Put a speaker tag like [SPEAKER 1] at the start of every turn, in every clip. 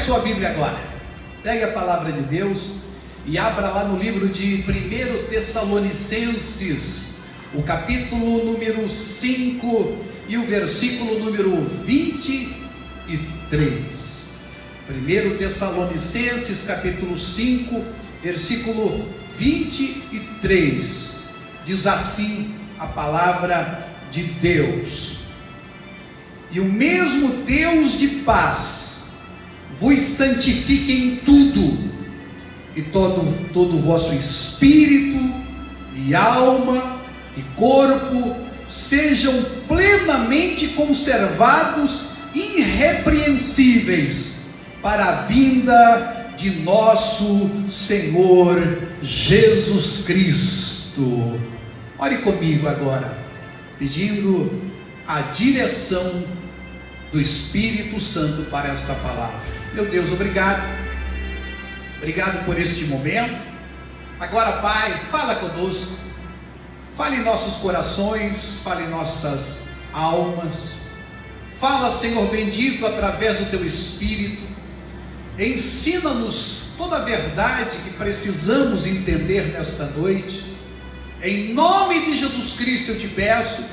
[SPEAKER 1] sua Bíblia agora. Pegue a palavra de Deus e abra lá no livro de 1 Tessalonicenses, o capítulo número 5 e o versículo número 23. 1 Tessalonicenses, capítulo 5, versículo 23. Diz assim a palavra de Deus: e o mesmo Deus de paz vos santifique em tudo, e todo o vosso espírito e alma e corpo sejam plenamente conservados irrepreensíveis para a vinda de nosso Senhor Jesus Cristo. Ore comigo agora, pedindo a direção do Espírito Santo para esta palavra. Meu Deus, obrigado por este momento. Agora, Pai, fala conosco, fale em nossos corações, fale em nossas almas, fala, Senhor bendito, através do Teu Espírito, ensina-nos toda a verdade que precisamos entender nesta noite. Em nome de Jesus Cristo eu te peço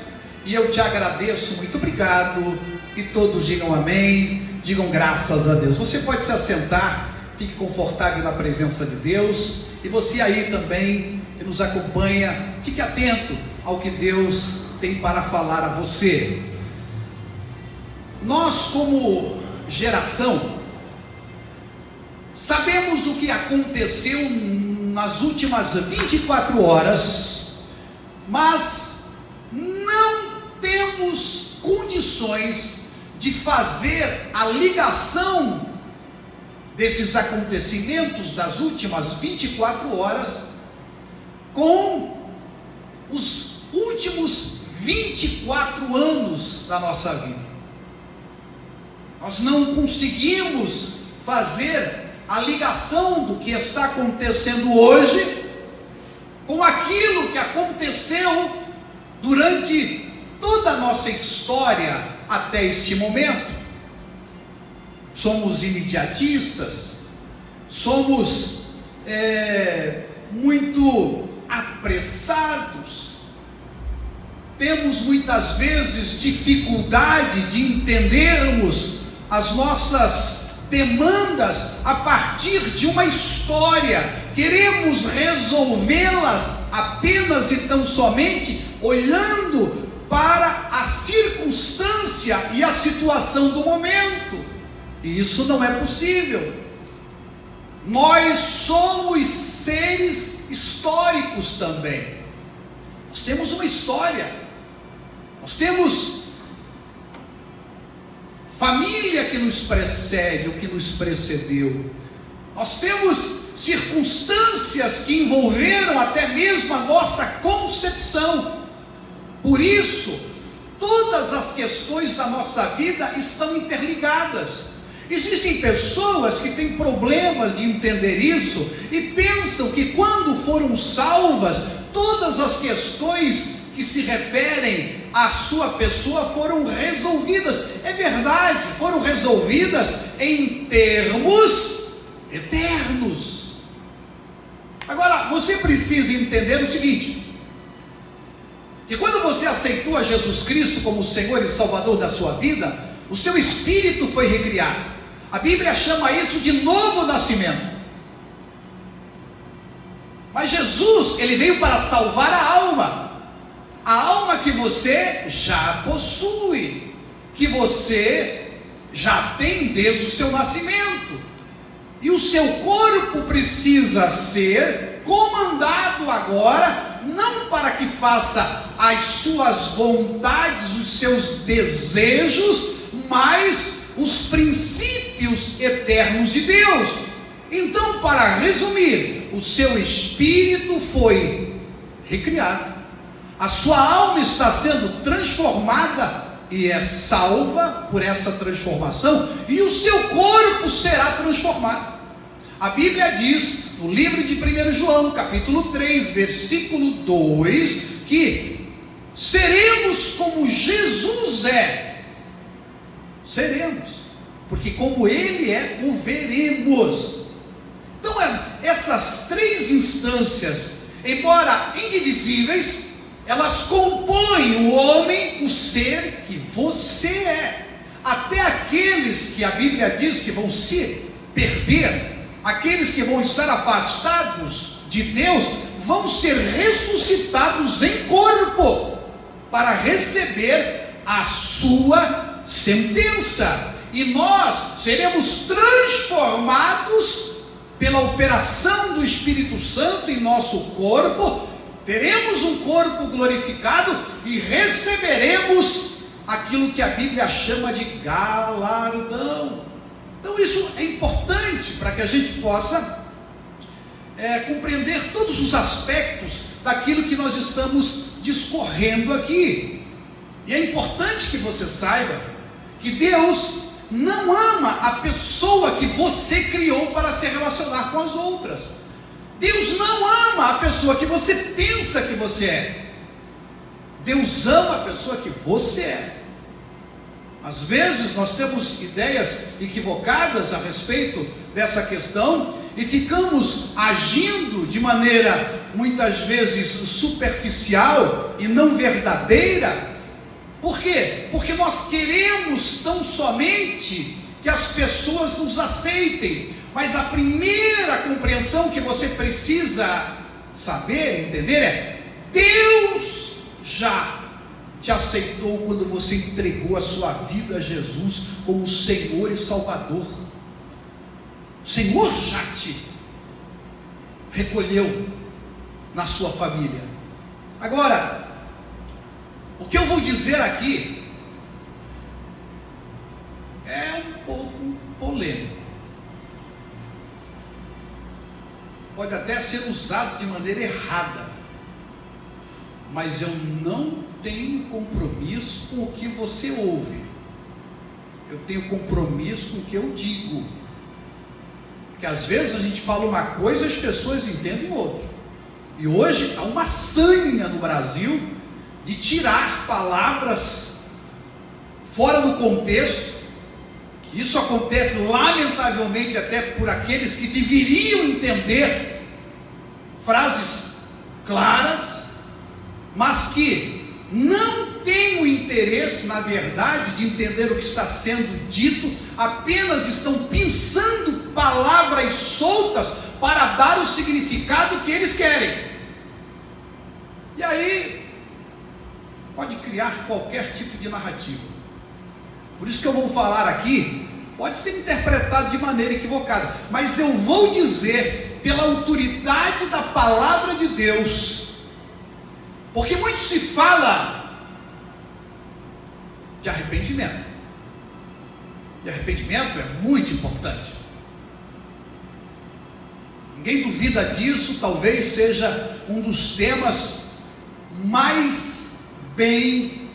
[SPEAKER 1] e eu te agradeço. Muito obrigado. E todos digam amém, digam graças a Deus. Você pode se assentar, fique confortável na presença de Deus. E você aí também que nos acompanha, fique atento ao que Deus tem para falar a você. Nós, como geração, sabemos o que aconteceu nas últimas 24 horas, mas não temos condições de fazer a ligação desses acontecimentos das últimas 24 horas com os últimos 24 anos da nossa vida. Nós não conseguimos fazer a ligação do que está acontecendo hoje com aquilo que aconteceu durante toda a nossa história até este momento. Somos imediatistas, somos muito apressados, temos muitas vezes dificuldade de entendermos as nossas demandas a partir de uma história. Queremos resolvê-las apenas e tão somente olhando para a circunstância e a situação do momento, e isso não é possível. Nós somos seres históricos também. Nós temos uma história, nós temos família que nos precede, ou que nos precedeu, nós temos circunstâncias que envolveram até mesmo a nossa concepção. Por isso, todas as questões da nossa vida estão interligadas. Existem pessoas que têm problemas de entender isso e pensam que quando foram salvas, todas as questões que se referem à sua pessoa foram resolvidas. É verdade, foram resolvidas em termos eternos. Agora, você precisa entender o seguinte: que quando você aceitou a Jesus Cristo como Senhor e Salvador da sua vida, o seu espírito foi recriado. A Bíblia chama isso de novo nascimento. Mas Jesus, ele veio para salvar a alma que você já possui, que você já tem desde o seu nascimento. E o seu corpo precisa ser comandado agora, não para que faça as suas vontades, os seus desejos, mas os princípios eternos de Deus. Então, para resumir, o seu espírito foi recriado, a sua alma está sendo transformada e é salva por essa transformação, e o seu corpo será transformado. A Bíblia diz no livro de 1 João, capítulo 3, versículo 2, que seremos como Jesus é. Seremos. porque como Ele é, o veremos. Então, essas três instâncias, embora indivisíveis, elas compõem o homem, o ser que você é. Até aqueles que a Bíblia diz que vão se perder, aqueles que vão estar afastados de Deus, vão ser ressuscitados em corpo, para receber a sua sentença. E nós seremos transformados pela operação do Espírito Santo em nosso corpo, teremos um corpo glorificado e receberemos aquilo que a Bíblia chama de galardão. Então isso é importante para que a gente possa compreender todos os aspectos daquilo que nós estamos discorrendo aqui. E é importante que você saiba que Deus não ama a pessoa que você criou para se relacionar com as outras. Deus não ama a pessoa que você pensa que você é. Deus ama a pessoa que você é. Às vezes nós temos ideias equivocadas a respeito dessa questão e ficamos agindo de maneira muitas vezes superficial e não verdadeira. Por quê? Porque nós queremos tão somente que as pessoas nos aceitem. Mas a primeira compreensão que você precisa saber, entender é: Deus já te aceitou quando você entregou a sua vida a Jesus como Senhor e Salvador. O Senhor já te recolheu na sua família. Agora, o que eu vou dizer aqui é um pouco polêmico. Pode até ser usado de maneira errada, mas eu não tenho compromisso com o que você ouve. Eu tenho compromisso com o que eu digo. Porque às vezes a gente fala uma coisa e as pessoas entendem outra. E hoje há uma sanha no Brasil de tirar palavras fora do contexto. Isso acontece lamentavelmente até por aqueles que deveriam entender frases claras, mas que não têm o interesse, na verdade, de entender o que está sendo dito, apenas estão pensando palavras soltas para dar o significado que eles querem. E aí pode criar qualquer tipo de narrativa. Por isso que eu vou falar aqui, pode ser interpretado de maneira equivocada, mas eu vou dizer pela autoridade da palavra de Deus, porque muito se fala de arrependimento, e arrependimento é muito importante, ninguém duvida disso. Talvez seja um dos temas mais bem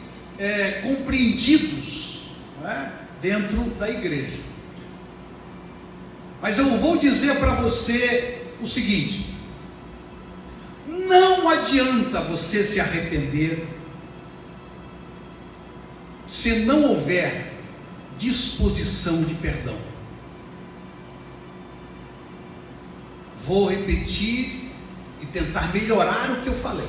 [SPEAKER 1] compreendidos, não é? Dentro da igreja. Mas eu vou dizer para você o seguinte: não adianta você se arrepender se não houver disposição de perdão. Vou repetir e tentar melhorar o que eu falei.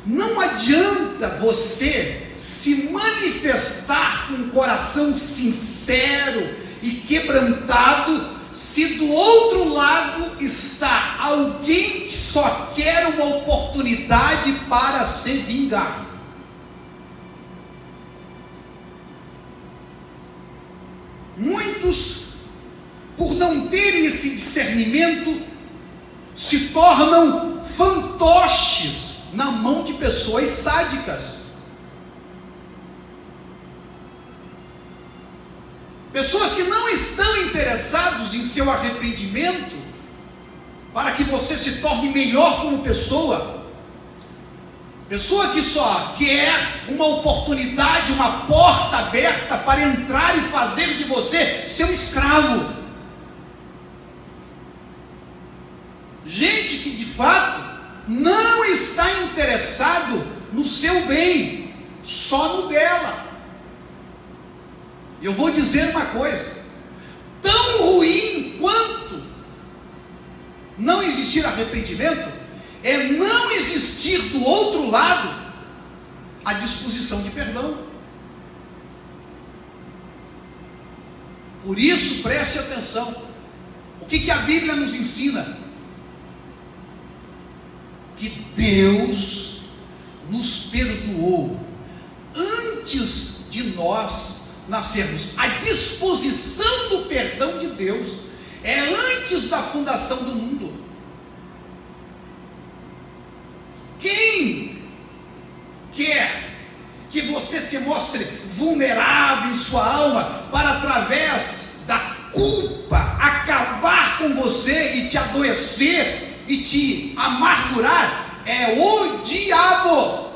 [SPEAKER 1] Não adianta você se manifestar com um coração sincero e quebrantado, se do outro lado está alguém que só quer uma oportunidade para se vingar. Muitos, por não terem esse discernimento, se tornam fantoches na mão de pessoas sádicas. Pessoas que não estão interessados em seu arrependimento, para que você se torne melhor como pessoa. Pessoa que só quer uma oportunidade, uma porta aberta para entrar e fazer de você seu escravo. Gente que de fato não está interessado no seu bem, só no dela. Eu vou dizer uma coisa: tão ruim quanto não existir arrependimento é não existir do outro lado a disposição de perdão. Por isso, preste atenção. O que a Bíblia nos ensina? Que Deus nos perdoou antes de nós nascermos. A disposição do perdão de Deus é antes da fundação do mundo. Quem quer que você se mostre vulnerável em sua alma para, através da culpa, acabar com você e te adoecer e te amargurar, é o diabo.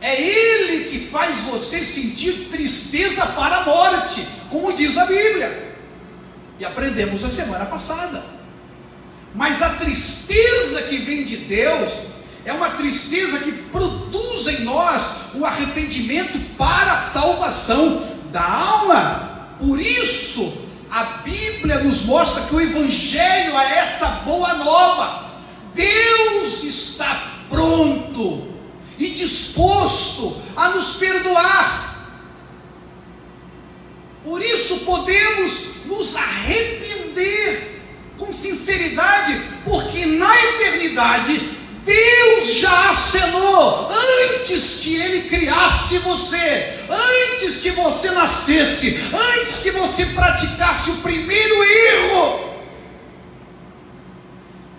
[SPEAKER 1] É ele que faz você sentir tristeza para a morte, como diz a Bíblia, e aprendemos a semana passada. Mas a tristeza que vem de Deus é uma tristeza que produz em nós o arrependimento para a salvação da alma. Por isso a Bíblia nos mostra que o Evangelho é essa boa nova. Deus está pronto e disposto a nos perdoar. Por isso podemos nos arrepender com sinceridade, porque na eternidade Deus já acenou, antes que Ele criasse você, antes que você nascesse, antes que você praticasse o primeiro erro,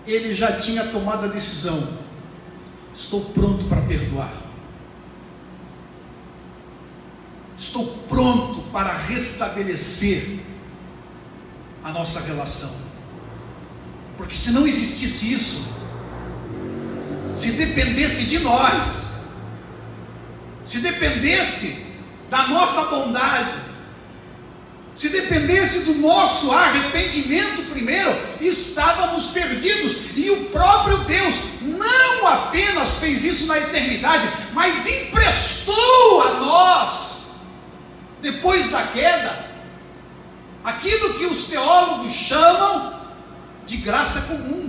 [SPEAKER 1] Ele já tinha tomado a decisão: estou pronto para perdoar, estou pronto para restabelecer a nossa relação. Porque se não existisse isso, se dependesse de nós, se dependesse da nossa bondade, se dependesse do nosso arrependimento primeiro, estávamos perdidos. E o próprio Deus não apenas fez isso na eternidade, mas emprestou a nós, depois da queda, aquilo que os teólogos chamam de graça comum.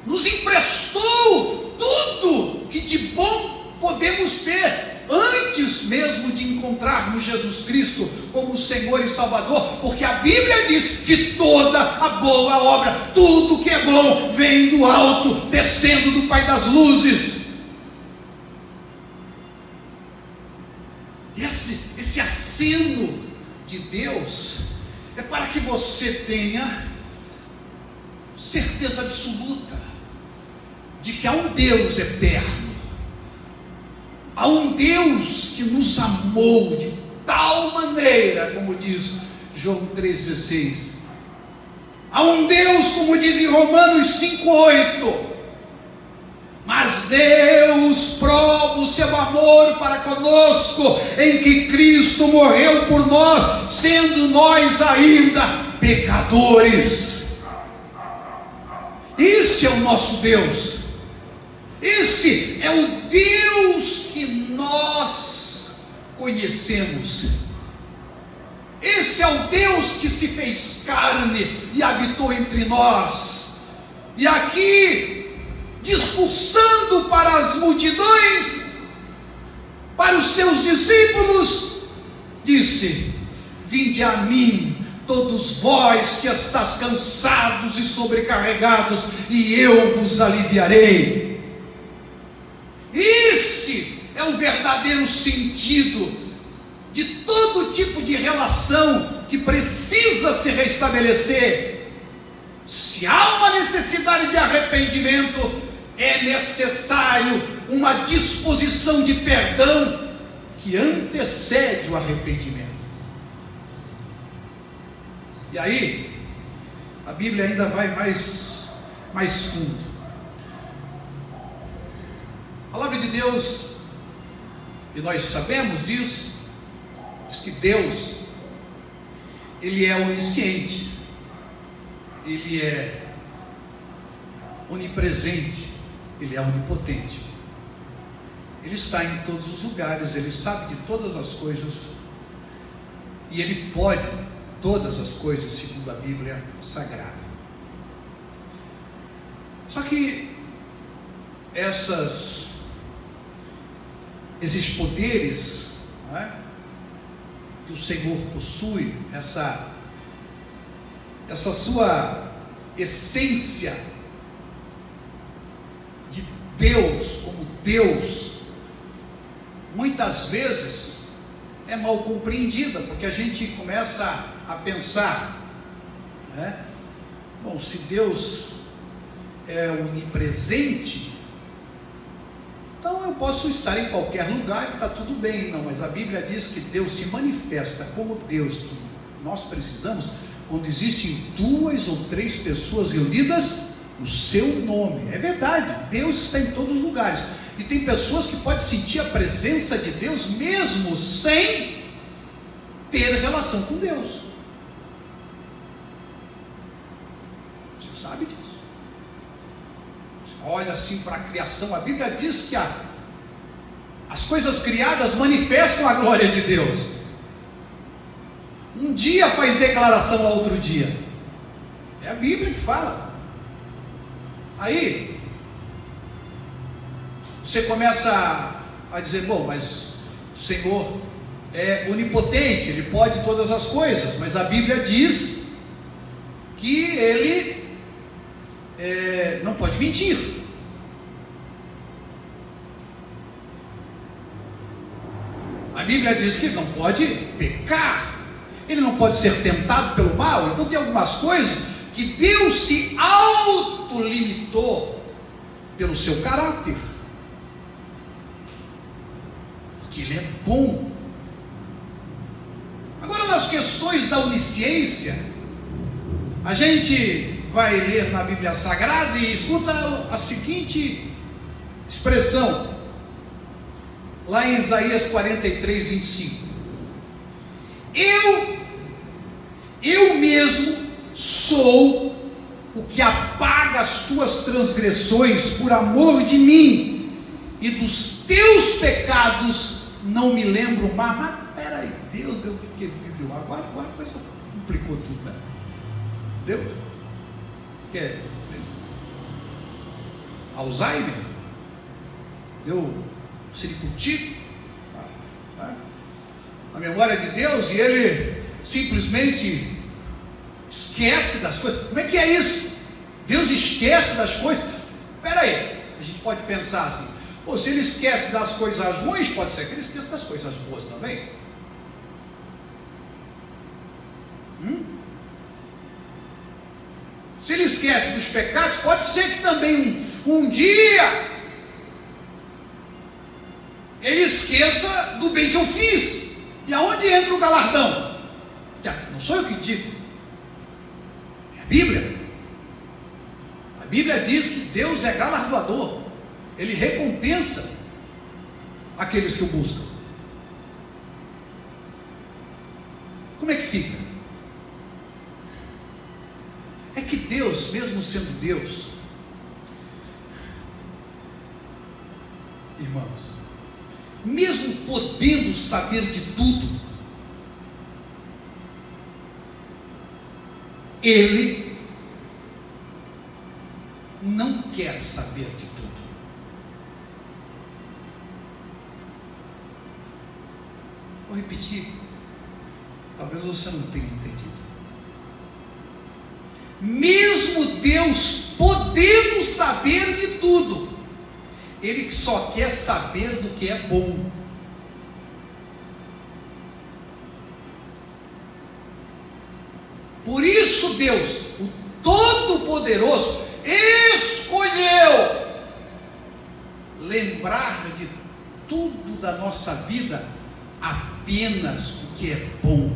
[SPEAKER 1] Nos emprestou tudo que de bom podemos ter, antes mesmo de encontrarmos Jesus Cristo como Senhor e Salvador, porque a Bíblia diz que toda a boa obra, tudo que é bom, vem do alto, descendo do Pai das luzes. Esse aceno de Deus é para que você tenha certeza absoluta de que há um Deus eterno, há um Deus que nos amou de tal maneira, como diz João 3,16, há um Deus, como diz em Romanos 5,8, mas Deus prova o seu amor para conosco, em que Cristo morreu por nós, sendo nós ainda pecadores. Esse é o nosso Deus, esse é o Deus que nós conhecemos, esse é o Deus que se fez carne e habitou entre nós, e aqui, discursando para as multidões, para os seus discípulos, disse: vinde a mim, todos vós que estáis cansados e sobrecarregados, e eu vos aliviarei. Esse é o verdadeiro sentido de todo tipo de relação que precisa se restabelecer. Se há uma necessidade de arrependimento, é necessário uma disposição de perdão que antecede o arrependimento. E aí, a Bíblia ainda vai mais fundo. A palavra de Deus, e nós sabemos disso, diz que Deus, Ele é onisciente, Ele é onipresente, Ele é onipotente. Ele está em todos os lugares, Ele sabe de todas as coisas, e Ele pode todas as coisas, segundo a Bíblia Sagrada. Só que esses poderes, não é, que o Senhor possui, essa sua essência de Deus, como Deus, muitas vezes é mal compreendida, porque a gente começa a pensar, né? Bom, se Deus é onipresente, então eu posso estar em qualquer lugar e está tudo bem. Não, mas a Bíblia diz que Deus se manifesta como Deus que nós precisamos quando existem 2 ou 3 pessoas reunidas no seu nome. É verdade, Deus está em todos os lugares, e tem pessoas que podem sentir a presença de Deus mesmo sem ter relação com Deus. Você sabe disso. Você olha assim para a criação, a Bíblia diz que as coisas criadas manifestam a glória de Deus. Um dia faz declaração ao outro dia. É a Bíblia que fala. Aí você começa a dizer, bom, mas o Senhor é onipotente, Ele pode todas as coisas, mas a Bíblia diz que Ele não pode mentir. A Bíblia diz que Ele não pode pecar, Ele não pode ser tentado pelo mal. Então tem algumas coisas que Deus se autolimitou pelo seu caráter, porque Ele é bom. Agora, nas questões da onisciência, a gente vai ler na Bíblia Sagrada e escuta a seguinte expressão, lá em Isaías 43, 25: eu mesmo sou o que apaga as tuas transgressões por amor de mim, e dos teus pecados não me lembro mais. Mas peraí, Deus deu o que deu? Agora a coisa complicou tudo, né? Deu? Quer Alzheimer? Deu ciricutico? A memória de Deus, e Ele simplesmente esquece das coisas. Como é que é isso? Deus esquece das coisas? Espera aí, a gente pode pensar assim, pô, se Ele esquece das coisas ruins, pode ser que Ele esqueça das coisas boas também. Se Ele esquece dos pecados, pode ser que também um dia Ele esqueça do bem que eu fiz. E aonde entra o galardão? Não sou eu que digo, é a Bíblia. A Bíblia diz que Deus é galardoador, Ele recompensa aqueles que o buscam. Como é que fica? É que Deus, mesmo sendo Deus, irmãos, mesmo podendo saber de tudo, Ele não quer saber de tudo. Vou repetir, talvez você não tenha entendido. Mesmo Deus podendo saber de tudo, Ele só quer saber do que é bom. Por isso Deus, o Todo-Poderoso, escolheu lembrar de tudo da nossa vida apenas o que é bom.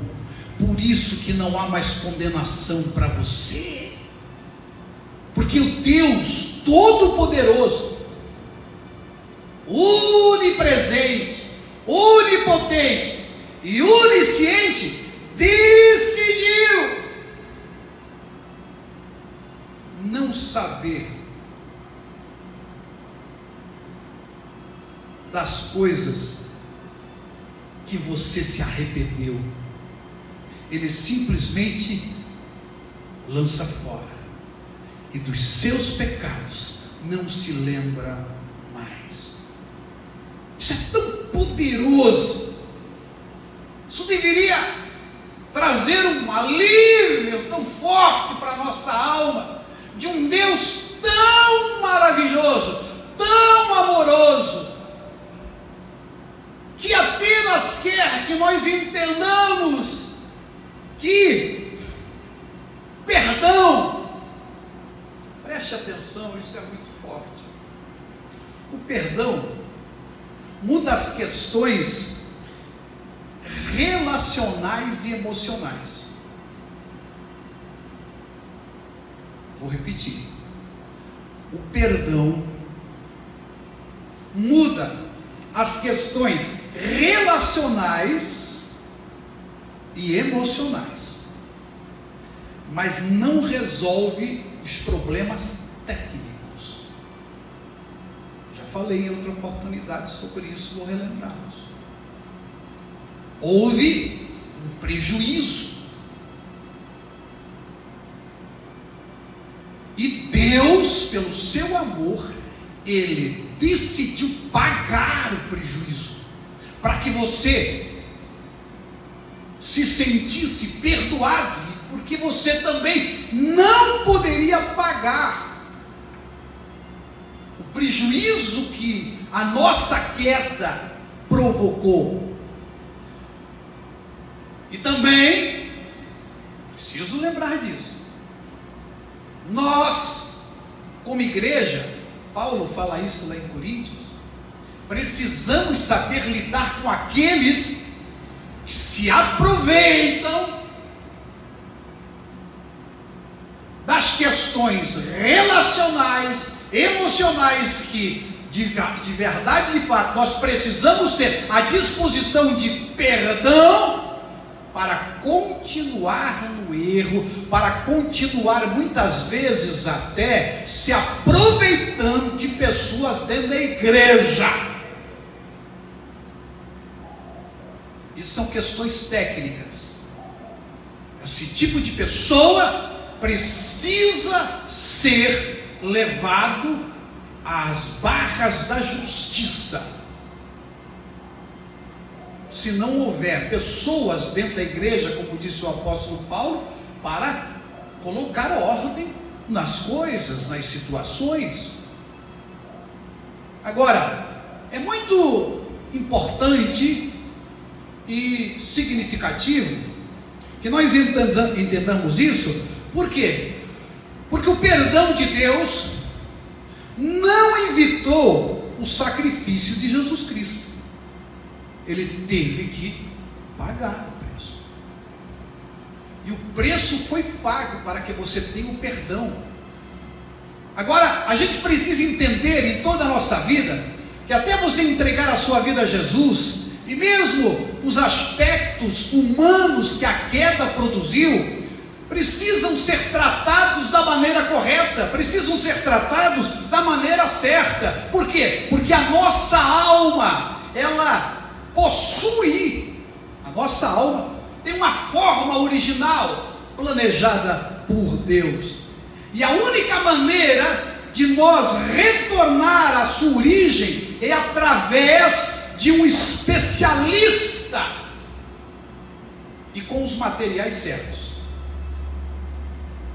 [SPEAKER 1] Por isso que não há mais condenação para você, porque o Deus Todo-Poderoso, onipresente, onipotente e onisciente, decidiu não saber das coisas que você se arrependeu. Ele simplesmente lança fora, e dos seus pecados não se lembra mais. Isso é tão poderoso. Isso deveria trazer um alívio tão forte para a nossa alma, de um Deus tão maravilhoso, tão amoroso, que apenas quer que nós entendamos que perdão, preste atenção, isso é muito forte. O perdão muda as questões relacionais e emocionais. Vou repetir. O perdão muda as questões relacionais e emocionais, mas não resolve os problemas técnicos. Já falei em outra oportunidade sobre isso, vou relembrá-los. Houve um prejuízo, e Deus, pelo seu amor, Ele decidiu pagar o prejuízo, para que você se sentisse perdoado, porque você também não poderia pagar o prejuízo que a nossa queda provocou. E também preciso lembrar disso. Nós, como igreja, Paulo fala isso lá em Coríntios, precisamos saber lidar com aqueles que se aproveitam das questões relacionais, emocionais, que de verdade, de fato, nós precisamos ter a disposição de perdão para continuar no erro, para continuar muitas vezes até se aproveitando de pessoas dentro da igreja. Isso são questões técnicas. Esse tipo de pessoa precisa ser levado às barras da justiça. Se não houver pessoas dentro da igreja, como disse o apóstolo Paulo, para colocar ordem nas coisas, nas situações. Agora, é muito importante e significativo que nós entendamos isso. Por quê? Porque o perdão de Deus não evitou o sacrifício de Jesus Cristo. Ele teve que pagar o preço. E o preço foi pago para que você tenha o perdão. Agora, a gente precisa entender em toda a nossa vida, que até você entregar a sua vida a Jesus, e mesmo os aspectos humanos que a queda produziu, precisam ser tratados da maneira correta, precisam ser tratados da maneira certa. Por quê? Porque a nossa alma, ela possui, a nossa alma tem uma forma original planejada por Deus, e a única maneira de nós retornar à sua origem é através de um especialista e com os materiais certos.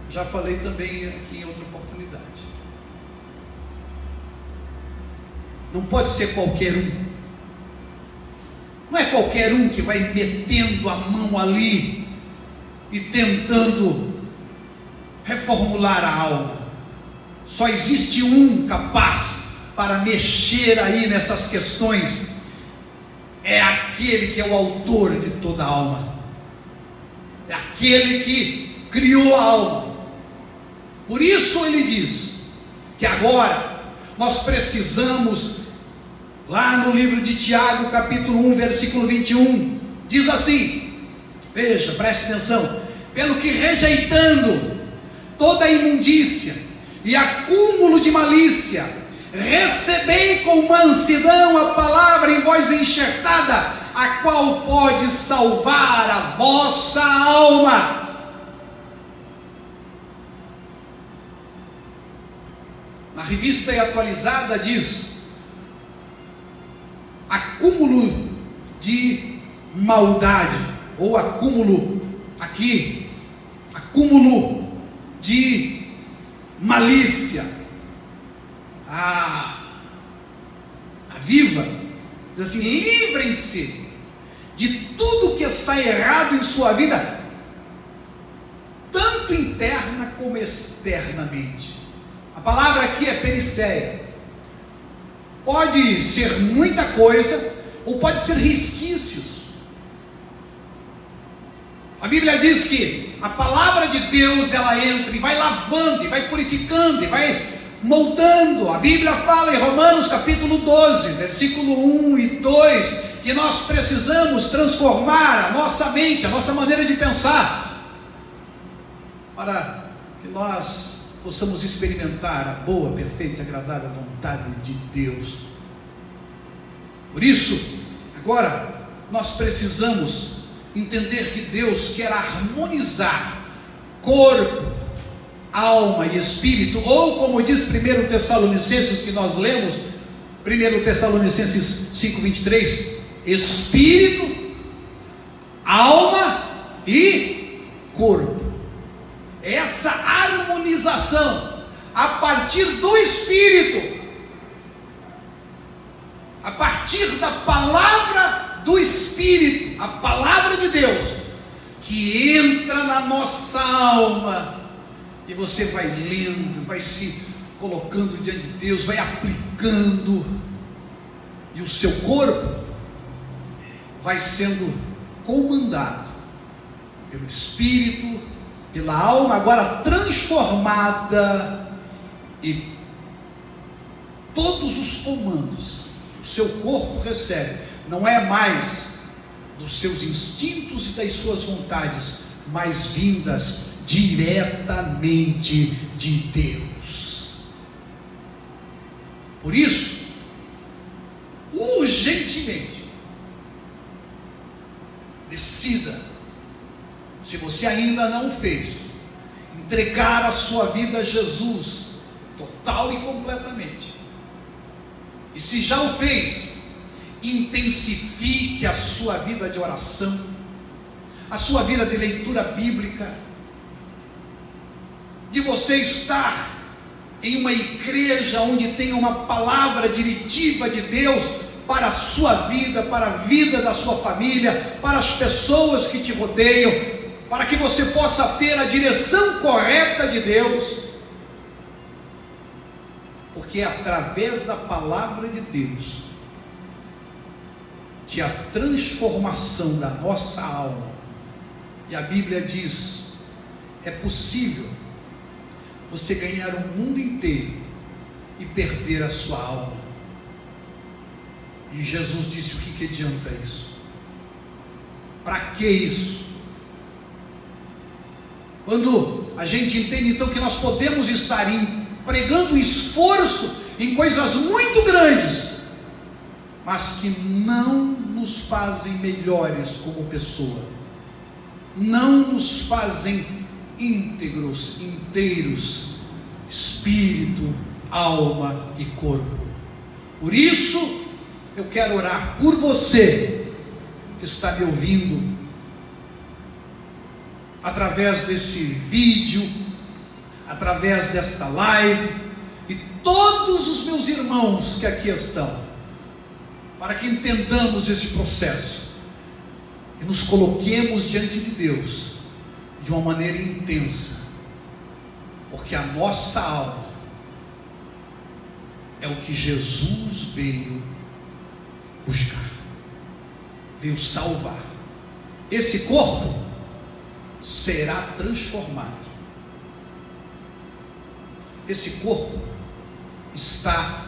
[SPEAKER 1] Já falei também aqui em outra oportunidade. Não pode ser qualquer um. Não é qualquer um que vai metendo a mão ali e tentando reformular a alma. Só existe um capaz para mexer aí nessas questões. É aquele que é o autor de toda a alma. É aquele que criou a alma. Por isso ele diz que agora nós precisamos. Lá no livro de Tiago, capítulo 1, versículo 21, diz assim, veja, preste atenção: pelo que rejeitando toda a imundícia e acúmulo de malícia, recebei com mansidão a palavra em vós enxertada, a qual pode salvar a vossa alma. Na revista atualizada diz: acúmulo de maldade, ou acúmulo de malícia. A Viva diz assim: livrem-se de tudo que está errado em sua vida, tanto interna como externamente. A palavra aqui é periceia. Pode ser muita coisa, ou pode ser resquícios. A Bíblia diz que a palavra de Deus, ela entra e vai lavando, e vai purificando, e vai moldando. A Bíblia fala em Romanos capítulo 12, versículo 1 e 2, que nós precisamos transformar a nossa mente, a nossa maneira de pensar, para que nós possamos experimentar a boa, perfeita e agradável vontade de Deus. Por isso, agora, nós precisamos entender que Deus quer harmonizar corpo, alma e espírito, ou como diz 1 Tessalonicenses, que nós lemos, 1 Tessalonicenses 5:23, espírito, alma e corpo. Essa harmonização a partir do Espírito, a partir da palavra do Espírito, a palavra de Deus, que entra na nossa alma, e você vai lendo, vai se colocando diante de Deus, vai aplicando, e o seu corpo vai sendo comandado pelo Espírito, pela alma agora transformada, e todos os comandos que o seu corpo recebe não é mais dos seus instintos e das suas vontades, mas vindas diretamente de Deus. Por isso, urgentemente, decida, se você ainda não fez, entregar a sua vida a Jesus, total e completamente. E se já o fez, intensifique a sua vida de oração, a sua vida de leitura bíblica, de você estar em uma igreja onde tem uma palavra diretiva de Deus para a sua vida, para a vida da sua família, para as pessoas que te rodeiam, para que você possa ter a direção correta de Deus, porque é através da palavra de Deus que a transformação da nossa alma, e a Bíblia diz, é possível você ganhar o mundo inteiro e perder a sua alma. E Jesus disse: o que adianta isso? Para que isso? Quando a gente entende então que nós podemos estar empregando esforço em coisas muito grandes, mas que não nos fazem melhores como pessoa, não nos fazem íntegros, inteiros, espírito, alma e corpo. Por isso, eu quero orar por você que está me ouvindo através desse vídeo, através desta live, e todos os meus irmãos que aqui estão, para que entendamos esse processo e nos coloquemos diante de Deus de uma maneira intensa, porque a nossa alma é o que Jesus veio buscar, veio salvar. Esse corpo será transformado. Esse corpo está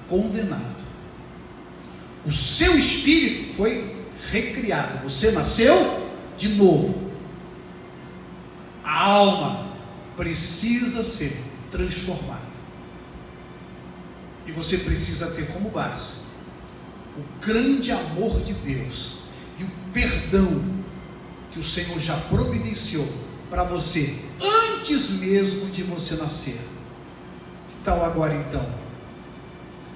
[SPEAKER 1] condenado. O seu espírito foi recriado. Você nasceu de novo. A alma precisa ser transformada. E você precisa ter como base o grande amor de Deus e o perdão que o Senhor já providenciou para você antes mesmo de você nascer. Que tal agora então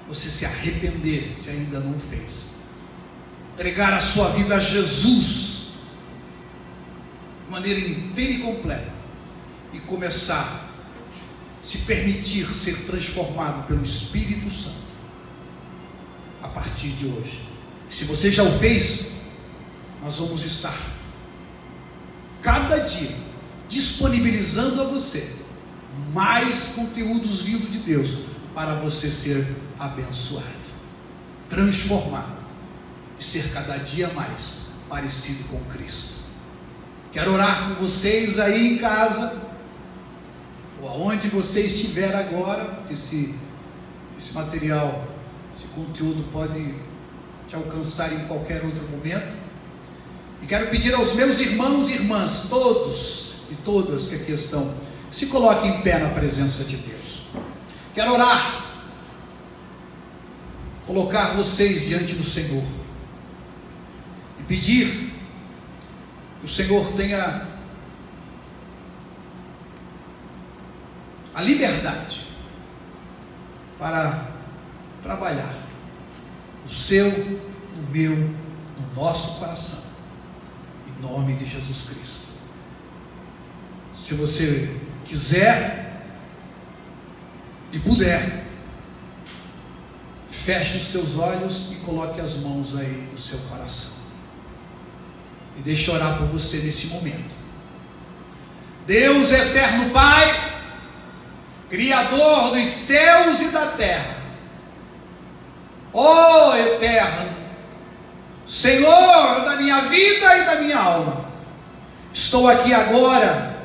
[SPEAKER 1] você se arrepender, se ainda não fez, entregar a sua vida a Jesus de maneira inteira e completa e começar a se permitir ser transformado pelo Espírito Santo a partir de hoje. E se você já o fez, nós vamos estar cada dia disponibilizando a você mais conteúdos vindos de Deus para você ser abençoado, transformado e ser cada dia mais parecido com Cristo. Quero orar com vocês aí em casa, ou aonde você estiver agora, porque esse material, esse conteúdo pode te alcançar em qualquer outro momento. E quero pedir aos meus irmãos e irmãs, todos e todas que aqui estão, se coloquem em pé na presença de Deus. Quero orar, colocar vocês diante do Senhor e pedir que o Senhor tenha a liberdade para trabalhar no seu, no meu, no nosso coração, em nome de Jesus Cristo. Se você quiser e puder, feche os seus olhos e coloque as mãos aí no seu coração. E deixe eu orar por você nesse momento. Deus eterno Pai, Criador dos céus e da terra, ó eterno Senhor da minha vida e da minha alma, estou aqui agora,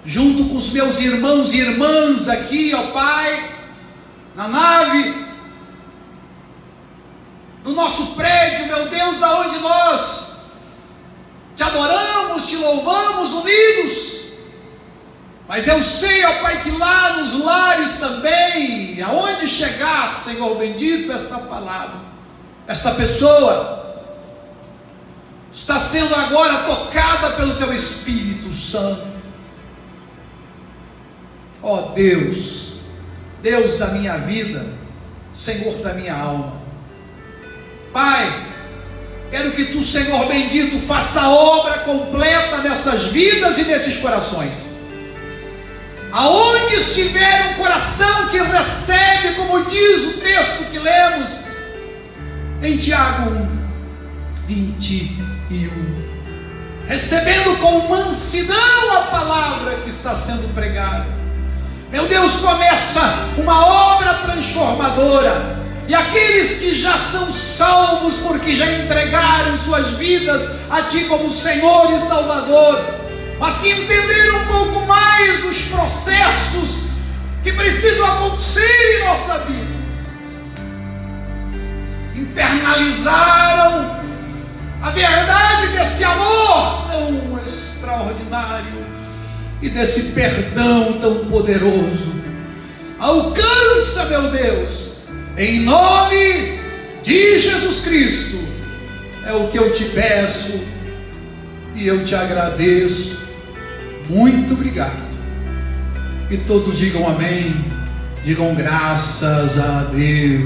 [SPEAKER 1] junto com os meus irmãos e irmãs aqui, ó Pai, na nave do nosso prédio, meu Deus, da onde nós te adoramos, te louvamos unidos. Mas eu sei, ó Pai, que lá nos lares também, aonde chegar, Senhor bendito, esta palavra, esta pessoa está sendo agora tocada pelo Teu Espírito Santo. Ó Deus, Deus da minha vida, Senhor da minha alma, Pai, quero que Tu, Senhor bendito, faça a obra completa nessas vidas e nesses corações. Aonde estiver um coração que recebe, como diz o texto que lemos em Tiago 1:21, recebendo com mansidão a palavra que está sendo pregada, meu Deus, começa uma obra transformadora. E aqueles que já são salvos, porque já entregaram suas vidas a Ti como Senhor e Salvador, mas que entenderam um pouco mais dos processos que precisam acontecer em nossa vida, internalizaram a verdade desse amor tão extraordinário e desse perdão tão poderoso. Alcança, meu Deus, em nome de Jesus Cristo, é o que eu te peço e eu te agradeço. Muito obrigado. E todos digam amém, digam graças a Deus.